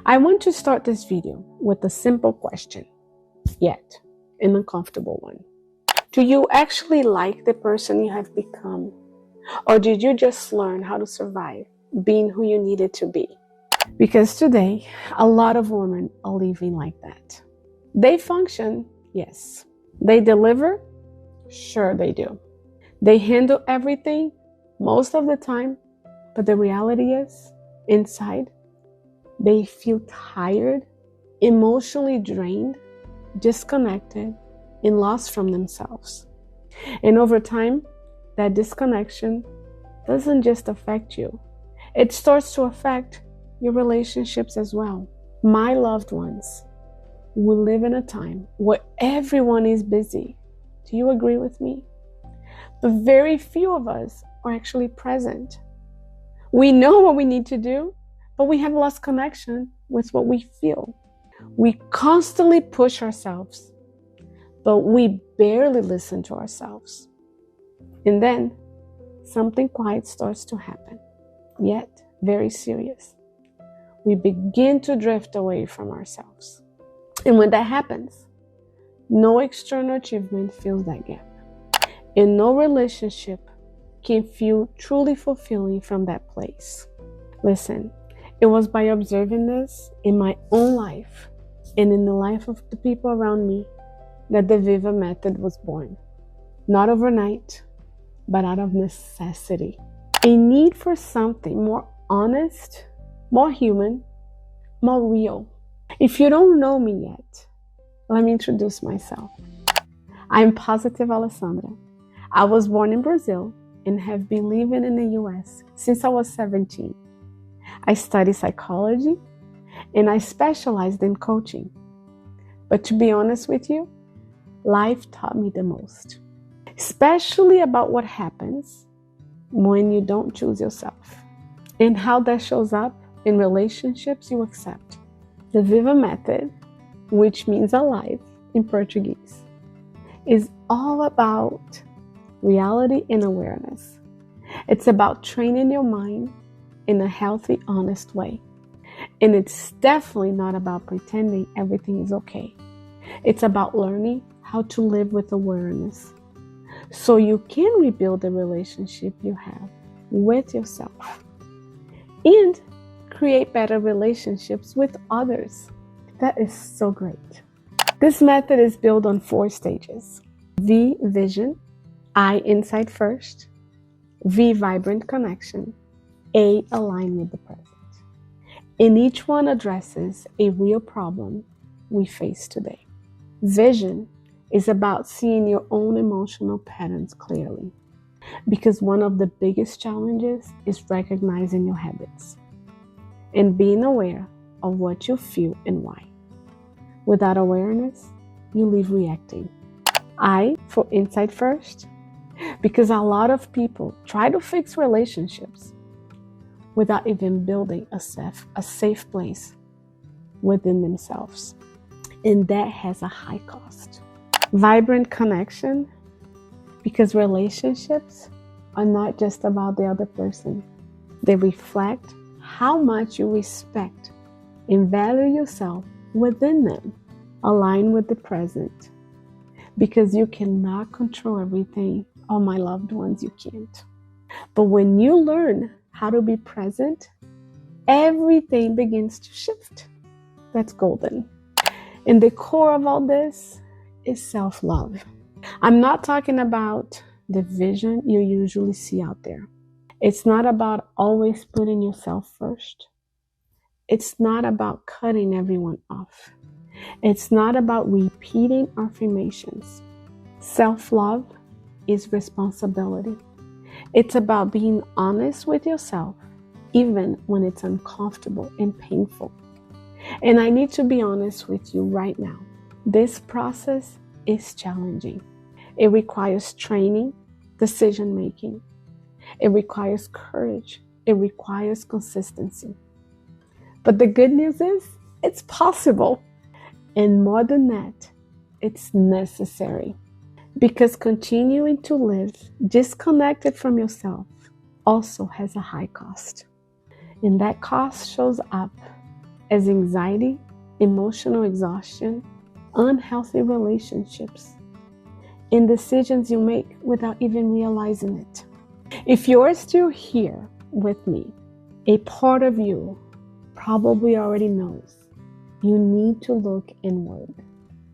I want to start this video with a simple question, yet an uncomfortable one. Do you actually like the person you have become? Or did you just learn how to survive being who you needed to be? Because today, a lot of women are living like that. They function, yes. They deliver, sure they do. They handle everything most of the time, but the reality is, inside, they feel tired, emotionally drained, disconnected, and lost from themselves. And over time, that disconnection doesn't just affect you. It starts to affect your relationships as well. My loved ones, we live in a time where everyone is busy. Do you agree with me? But very few of us are actually present. We know what we need to do, but we have lost connection with what we feel. We constantly push ourselves, but we barely listen to ourselves. And then something quiet starts to happen, yet very serious. We begin to drift away from ourselves. And when that happens, no external achievement fills that gap. And no relationship can feel truly fulfilling from that place. Listen, it was by observing this in my own life and in the life of the people around me that the V.I.V.A method was born. Not overnight, but out of necessity. A need for something more honest, more human, more real. If you don't know me yet, let me introduce myself. I'm Positive Alessandra. I was born in Brazil and have been living in the US since I was 17. I studied psychology and I specialized in coaching. But to be honest with you, life taught me the most, especially about what happens when you don't choose yourself and how that shows up in relationships you accept. The V.I.V.A method, which means alive in Portuguese, is all about reality and awareness. It's about training your mind in a healthy, honest way. And it's definitely not about pretending everything is okay. It's about learning how to live with awareness so you can rebuild the relationship you have with yourself and create better relationships with others. That is so great. This method is built on 4 stages. V, vision. I, insight first. V, vibrant connection. A, align with the present. And each one addresses a real problem we face today. Vision is about seeing your own emotional patterns clearly, because one of the biggest challenges is recognizing your habits and being aware of what you feel and why. Without awareness, you live reacting. I, for insight first, because a lot of people try to fix relationships without even building a safe place within themselves. And that has a high cost. Vibrant connection, because relationships are not just about the other person. They reflect how much you respect and value yourself within them. Align with the present, because you cannot control everything. Oh, my loved ones, you can't. But when you learn how to be present, everything begins to shift. That's golden. And the core of all this is self-love. I'm not talking about the vision you usually see out there. It's not about always putting yourself first. It's not about cutting everyone off. It's not about repeating affirmations. Self-love is responsibility. It's about being honest with yourself, even when it's uncomfortable and painful. And I need to be honest with you right now. This process is challenging. It requires training, decision-making. It requires courage. It requires consistency. But the good news is, it's possible. And more than that, it's necessary. Because continuing to live disconnected from yourself also has a high cost. And that cost shows up as anxiety, emotional exhaustion, unhealthy relationships, and decisions you make without even realizing it. If you're still here with me, a part of you probably already knows you need to look inward.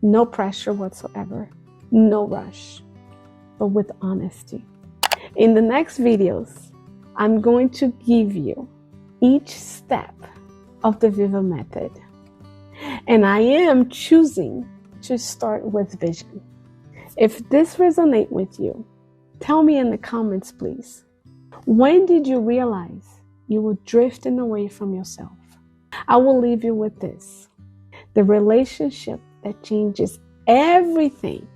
No pressure whatsoever, no rush, but with honesty. In the next videos, I'm going to give you each step of the V.I.V.A method. And I am choosing to start with vision. If this resonates with you, tell me in the comments, please. When did you realize you were drifting away from yourself? I will leave you with this. The relationship that changes everything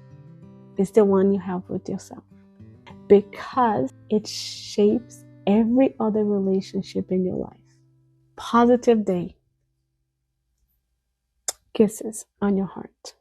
is the one you have with yourself, because it shapes every other relationship in your life. Positive day. Kisses on your heart.